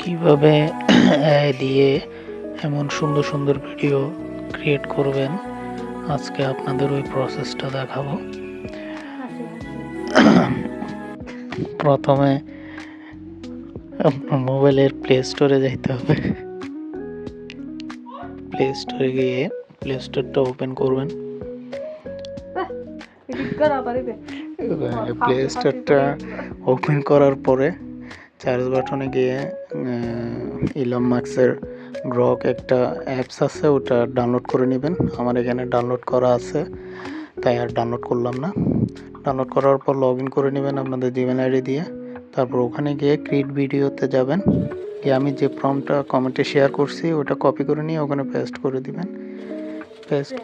কিভাবে এআই দিয়ে এমন সুন্দর সুন্দর ভিডিও ক্রিয়েট করবেন, আজকে আপনাদের ওই প্রসেসটা দেখাবো। প্রথমে আপনার মোবাইলের প্লে স্টোরে যাইতে হবে। প্লে স্টোরে গিয়ে প্লে স্টোরটা ওপেন করবেন। প্লে স্টোরটা ওপেন করার পরে সার্চ বাটনে গিয়ে ইলন মাস্কের গ্রক একটা অ্যাপস আছে, ওটা ডাউনলোড করে নেবেন। আমার এখানে ডাউনলোড করা আছে, তাই আর ডাউনলোড করলাম না। ডাউনলোড করার পর লগ ইন করে নেবেন আপনাদের জিমেল আইডি দিয়ে। তারপর ওখানে গিয়ে ক্রিয়েট ভিডিওতে যাবেন, গিয়ে আমি যে প্রম্পটটা কমেন্টে শেয়ার করছি ওটা কপি করে নিয়ে ওখানে পেস্ট করে দিবেন। পেস্ট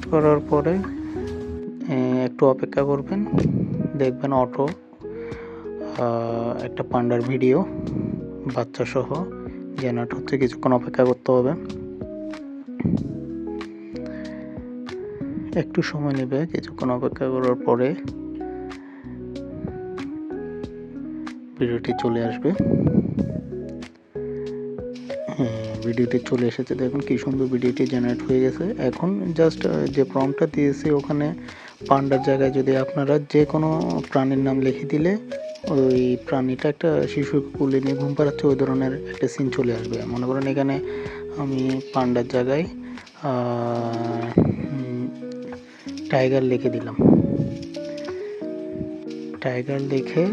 করার পরে একটু অপেক্ষা করবেন, দেখবেন অটো একটা পান্ডার ভিডিও বাচ্চা সহ জেনারেট হচ্ছে। কিছুক্ষণ অপেক্ষা করতে হবে, একটু সময় নেবে। কিছুক্ষণ অপেক্ষা করার পরে ভিডিওটি চলে আসবে। ভিডিওটি চলে এসেছে, দেখুন কি সুন্দর ভিডিওটি জেনারেট হয়ে গেছে। এখন জাস্ট যে প্রম্পটটা দিয়েছি ওখানে পান্ডার জায়গায় যদি আপনারা যে কোনো প্রাণীর নাম লিখে দিলে ওই প্রাণীটা একটা শিশুকে কোলে নিয়ে ঘুম পাড়াচ্ছে, ওই ধরনের একটা সিন চলে আসবে। মনে করেন এখানে আমি পান্ডার জায়গায় টাইগার লিখে দিলাম। টাইগার লিখে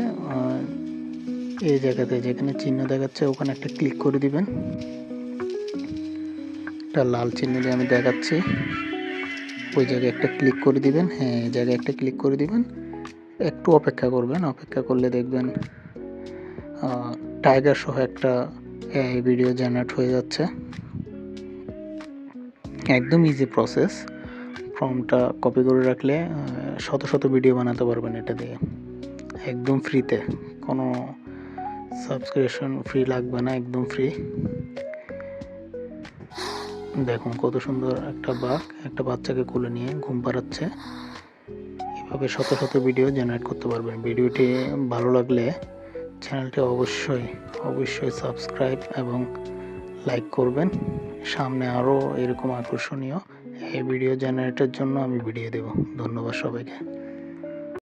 এই জায়গাতে যেখানে চিহ্ন দেখাচ্ছে ওখানে একটা ক্লিক করে দিবেন। একটা লাল চিহ্ন দিয়ে আমি দেখাচ্ছি, ওই জায়গায় একটা ক্লিক করে দিবেন। হ্যাঁ, এই জায়গায় একটা ক্লিক করে দিবেন। একটু অপেক্ষা করবেন, অপেক্ষা করলে দেখবেন টাইগার সহ একটা ভিডিও জেনারেট হয়ে যাচ্ছে। একদম ইজি প্রসেস। ফর্মটা কপি করে রাখলে শত শত ভিডিও বানাতে পারবেন এটা দিয়ে, একদম ফ্রিতে। কোনো সাবস্ক্রিপশন ফ্রি লাগবে না, একদম ফ্রি। দেখুন কত সুন্দর একটা বাঘ একটা বাচ্চাকে কোলে নিয়ে ঘুম পাড়াচ্ছে। এভাবে শত শত ভিডিও জেনারেট করতে পারবেন। ভিডিওটি ভালো লাগলে চ্যানেলটি অবশ্যই সাবস্ক্রাইব এবং লাইক করবেন। সামনে আরও এরকম আকর্ষণীয় এই ভিডিও জেনারেটের জন্য আমি ভিডিও দেব। ধন্যবাদ সবাইকে।